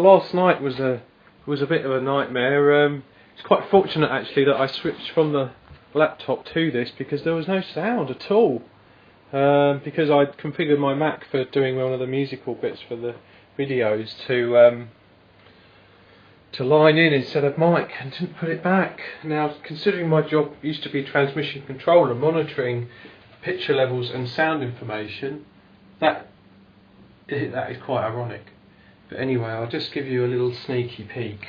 last night was a bit of a nightmare. It's quite fortunate actually that I switched from the laptop to this, because there was no sound at all. Because I'd configured my Mac for doing one of the musical bits for the videos to line in instead of mic, and didn't put it back. Now, considering my job used to be transmission control and monitoring picture levels and sound information, that is quite ironic. But anyway, I'll just give you a little sneaky peek.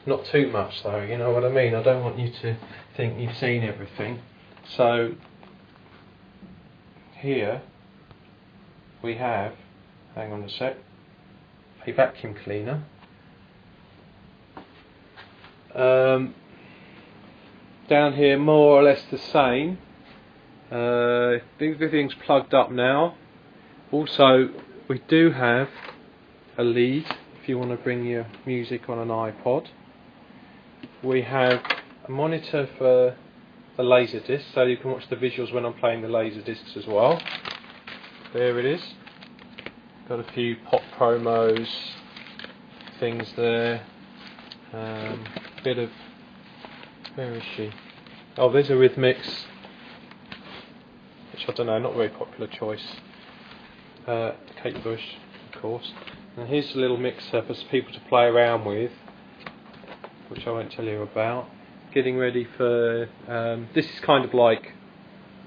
Not too much though, you know what I mean? I don't want you to think you've seen everything. So here we have, hang on a sec, a vacuum cleaner. Down here more or less the same. Everything's plugged up now. Also, we do have a lead if you want to bring your music on an iPod. We have a monitor for the laser disc, so you can watch the visuals when I'm playing the laser discs as well. There it is. Got a few pop promos, things there. Bit of, where is she? Oh, there's a Rhythmics, which I don't know, not a very popular choice. Kate Bush, of course. And here's a little mixer for people to play around with, which I won't tell you about. Getting ready for, this is kind of like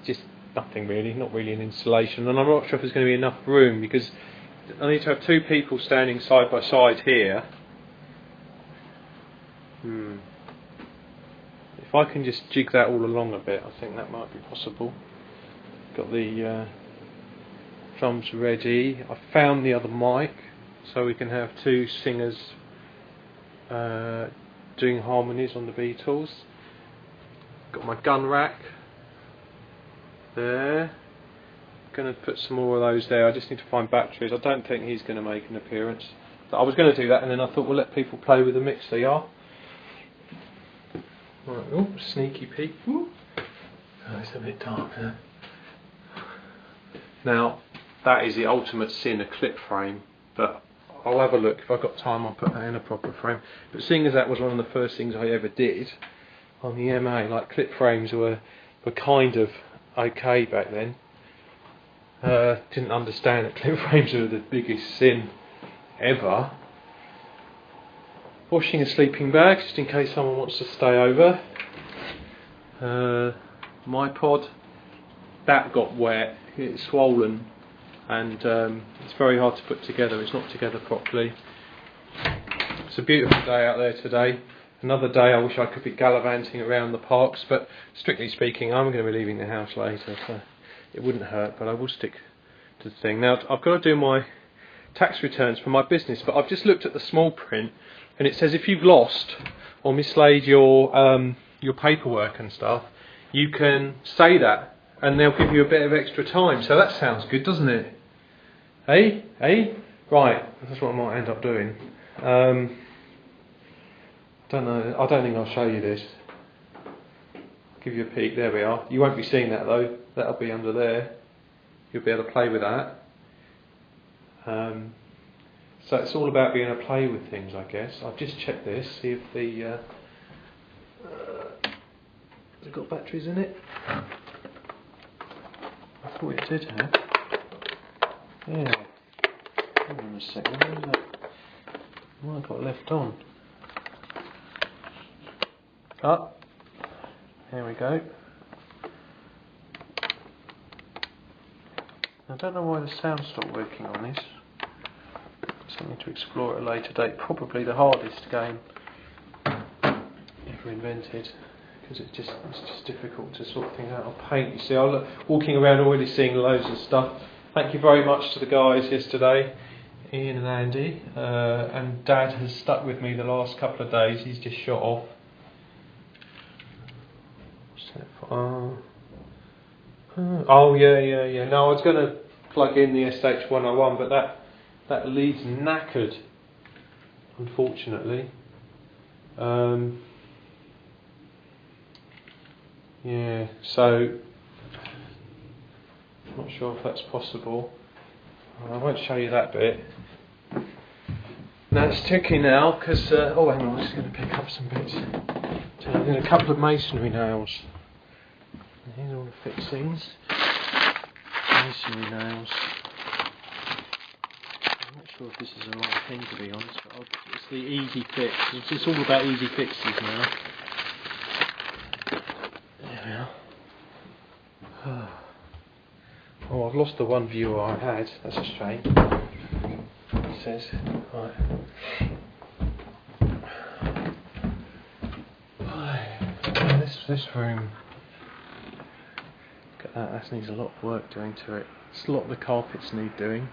just nothing really, not really an installation, and I'm not sure if there's going to be enough room, because I need to have two people standing side by side here. If I can just jig that all along a bit, I think that might be possible. Got the drums ready. I found the other mic, so we can have two singers doing harmonies on the Beatles. Got my gun rack there. Going to put some more of those there. I just need to find batteries. I don't think he's going to make an appearance. But I was going to do that, and then I thought we'll let people play with the mixer, yeah? Right, oh, sneaky peek. Ooh. Oh, it's a bit dark there. Now, that is the ultimate sin, a clip frame, but I'll have a look. If I've got time, I'll put that in a proper frame. But seeing as that was one of the first things I ever did on the MA, like clip frames were kind of okay back then. Didn't understand that clip frames were the biggest sin ever. Washing a sleeping bag, just in case someone wants to stay over. My pod, that got wet, it's swollen, and it's very hard to put together. It's not together properly. It's a beautiful day out there today. Another day I wish I could be gallivanting around the parks, but strictly speaking I'm going to be leaving the house later, so it wouldn't hurt, but I will stick to the thing. Now I've got to do my tax returns for my business, but I've just looked at the small print, and it says if you've lost or mislaid your paperwork and stuff, you can say that and they'll give you a bit of extra time. So that sounds good, doesn't it? Hey? Right, that's what I might end up doing. Don't know, I don't think I'll show you this. I'll give you a peek. There we are. You won't be seeing that though, that'll be under there. You'll be able to play with that. So it's all about being able to play with things, I guess. I've just checked this, see if the has it got batteries in it? I thought it did have. Yeah. Hang on a second, where is that? What have I got left on? Ah, there we go. I don't know why the sound stopped working on this. Something to explore at a later date. Probably the hardest game ever invented, because it's just difficult to sort things out on paint. You see, I was walking around already seeing loads of stuff. Thank you very much to the guys yesterday, Ian and Andy, and Dad has stuck with me the last couple of days. He's just shot off. What's that for? Oh yeah. No, I was going to plug in the SH101, but that lead's knackered, unfortunately. Yeah, so not sure if that's possible. I won't show you that bit. Now it's tricky now because oh, hang on, I'm just going to pick up some bits. So I'm doing a couple of masonry nails. And here's all the fixings. Masonry nails. I'm not sure if this is the right thing, to be honest, but it's the easy fix. It's all about easy fixes now. There we are. Oh, I've lost the one viewer I had. That's a shame. It says, right. This room. Look at that. That needs a lot of work doing to it. A lot of the carpets need doing.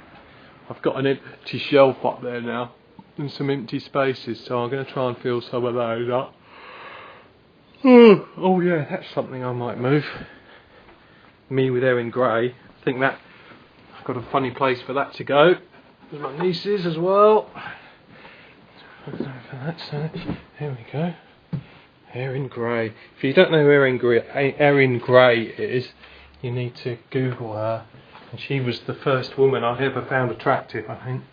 I've got an empty shelf up there now, and some empty spaces, so I'm going to try and fill some of those up. Oh yeah, that's something I might move. Me with Erin Gray. I think that I've got a funny place for that to go. There's my nieces as well. So here we go. Erin Gray. If you don't know who Erin Gray is, you need to Google her. And she was the first woman I ever found attractive, I think.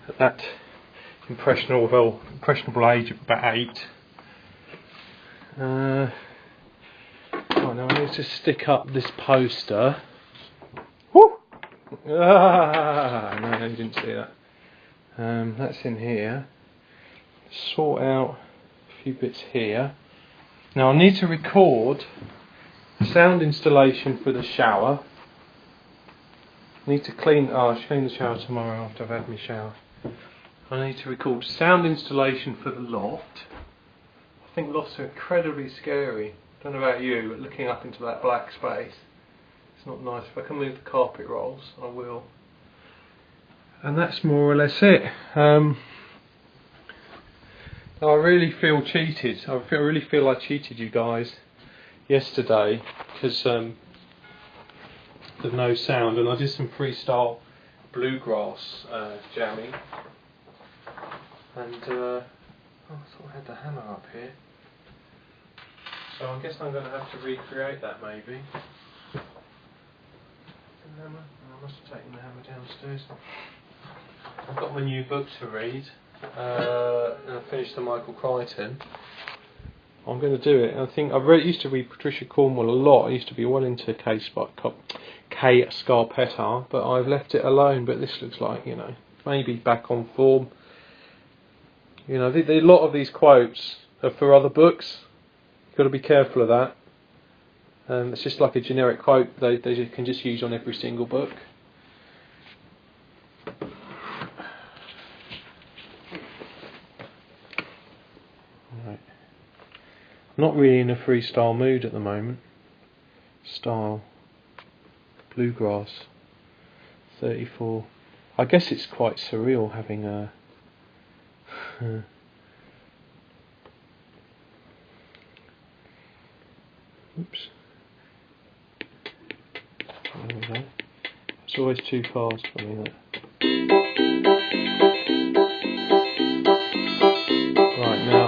At that impressionable age of about 8. Oh no, I need to stick up this poster. Woo! Ah, no, you didn't see that. That's in here. Sort out a few bits here. Now I need to record sound installation for the shower. I need to clean. Oh, I'll clean the shower tomorrow after I've had my shower. I need to record sound installation for the loft. I think lofts are incredibly scary. Don't know about you, but looking up into that black space, it's not nice. If I can move the carpet rolls, I will. And that's more or less it. I really feel cheated. I really feel I cheated you guys yesterday because the no sound, and I did some freestyle bluegrass jamming. And I thought I had the hammer up here. So I guess I'm going to have to recreate that maybe. The hammer? Oh, I must have taken the hammer downstairs. I've got my new book to read. And I finished the Michael Crichton. I'm going to do it. I think used to read Patricia Cornwell a lot. I used to be well into K. Scarpetta, but I've left it alone. But this looks like, you know, maybe back on form. You know, a lot of these quotes are for other books. You've got to be careful of that. It's just like a generic quote they can just use on every single book. Right. I'm not really in a freestyle mood at the moment. Style. Bluegrass. 34. I guess it's quite surreal having a... Oops. There we go. It's always too fast for me, that. Right, now,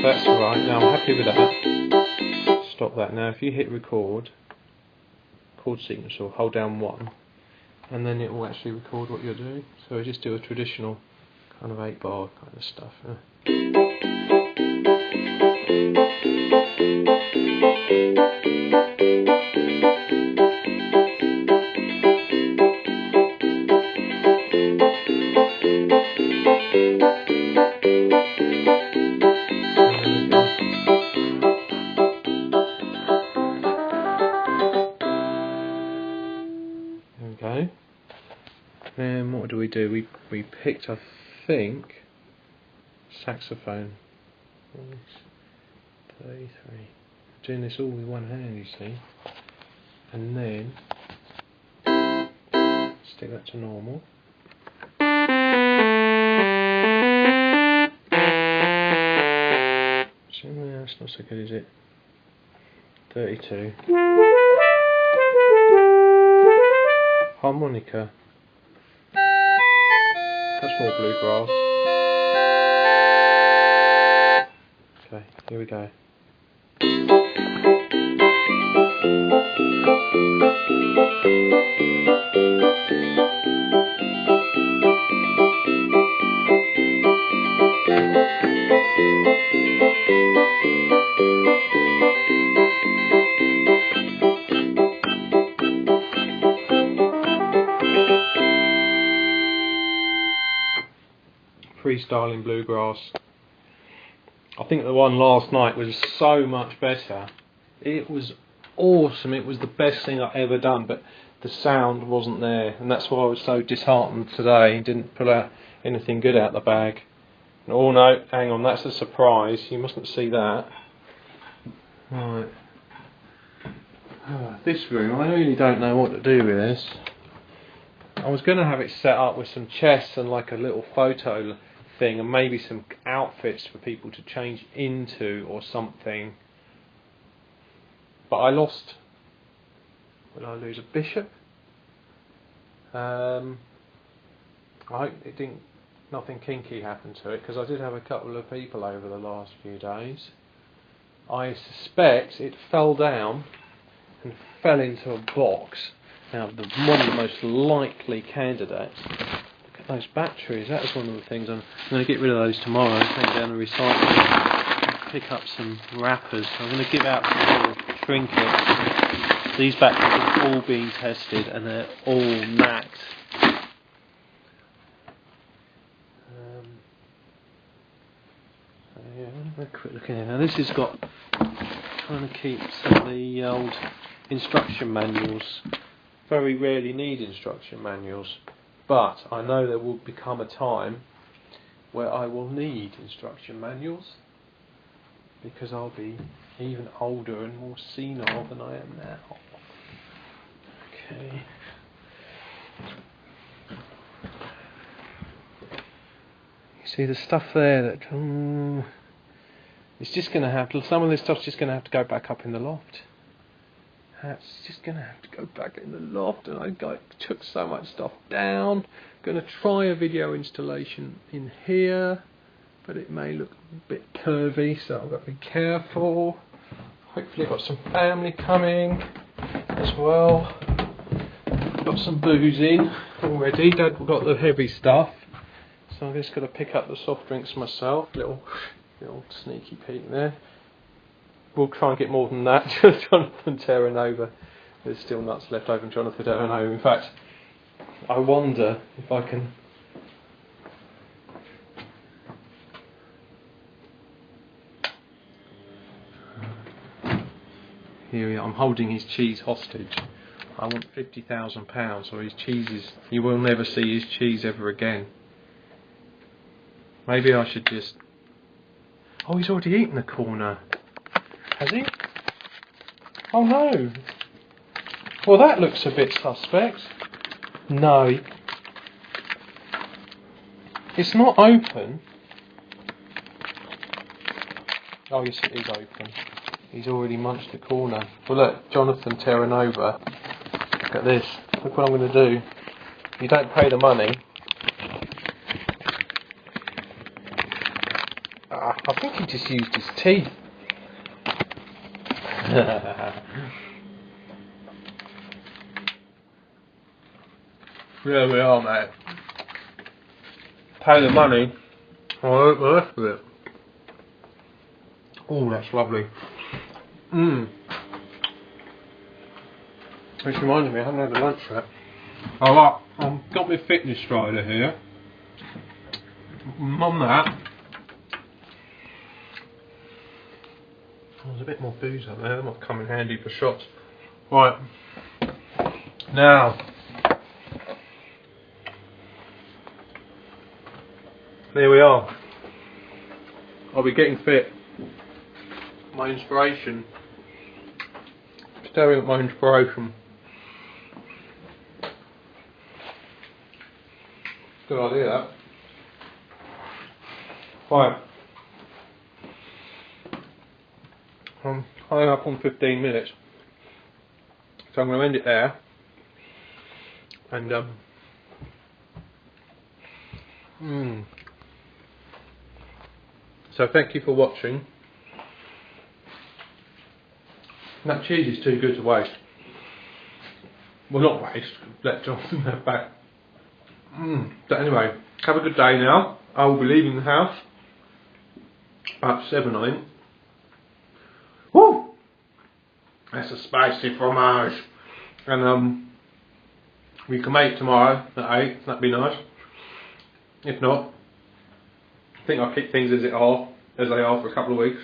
that's alright. Now I'm happy with that. Stop that. Now if you hit record, chord sequence, or hold down 1, and then it will actually record what you're doing. So I just do a traditional kind of 8-bar kind of stuff. There we go. Then what do? We picked, I think, saxophone. 33. Doing this all with one hand, you see. And then stick that to normal. So that's not so good, is it? 32. Harmonica. That's more bluegrass. Okay, here we go. freestyling bluegrass. I think the one last night was so much better. It was awesome. It was the best thing I've ever done, but the sound wasn't there, and that's why I was so disheartened today. Didn't pull out anything good out the bag. Oh no, hang on, that's a surprise. You mustn't see that. Right. This room, I really don't know what to do with this. I was going to have it set up with some chests and like a little photo thing, and maybe some outfits for people to change into or something. But I lost. Will I lose a bishop? I hope it didn't. Nothing kinky happened to it, because I did have a couple of people over the last few days. I suspect it fell down and fell into a box. Now, one of the most likely candidates. Look at those batteries. That was one of the things. I'm going to get rid of those tomorrow and take down the recycling and pick up some wrappers. I'm going to give out some little trinkets. These batteries have all been tested and they're all knacked. Yeah, have a quick look in here. Now this has got, trying to keep some of the old instruction manuals. Very rarely need instruction manuals, but I know there will become a time where I will need instruction manuals, because I'll be even older and more senile than I am now. Okay. You see the stuff there that it's just going to have to, some of this stuff's just going to have to go back up in the loft. That's just going to have to go back in the loft, and I took so much stuff down. Going to try a video installation in here, but it may look a bit curvy, so I've got to be careful. Hopefully I've got some family coming as well. Got some booze in already. Dad got the heavy stuff, so I've just got to pick up the soft drinks myself. Little sneaky peek there. We'll try and get more than that. Jonathan Terranova. There's still nuts left over in Jonathan Terranova. In fact, I wonder if I can. Here I'm holding his cheese hostage. I want £50,000, or his cheeses. You will never see his cheese ever again. Maybe I should just. Oh, he's already eaten the corner. Has he? Oh no. Well, that looks a bit suspect. No. It's not open. Oh yes, it is open. He's already munched the corner. Well look, Jonathan Terranova. Look at this. Look what I'm going to do. You don't pay the money. I think he just used his teeth. There we are, mate. Pay the money. I'll eat the rest of it. Oh, that's lovely. Which reminds me, I haven't had a lunch yet. I've got my fitness strider here. On that, there's a bit more booze up there. That might come in handy for shots. Right. Now, there we are. I'll be getting fit. My inspiration. Staring at my inspiration. Good idea, that. Right. I'm hung up on 15 minutes. So I'm going to end it there. And, So thank you for watching. That cheese is too good to waste. Well, not waste. Let Jonathan have back. But anyway, have a good day now. I will be leaving the house. About 7, I think. Woo! That's a spicy fromage. And we can make it tomorrow at 8. That'd be nice. If not, I think I'll keep things as they are for a couple of weeks,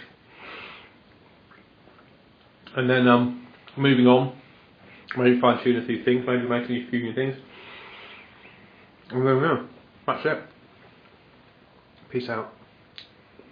and then moving on, maybe fine tune a few things, maybe making a few new things, and then yeah, that's it. Peace out.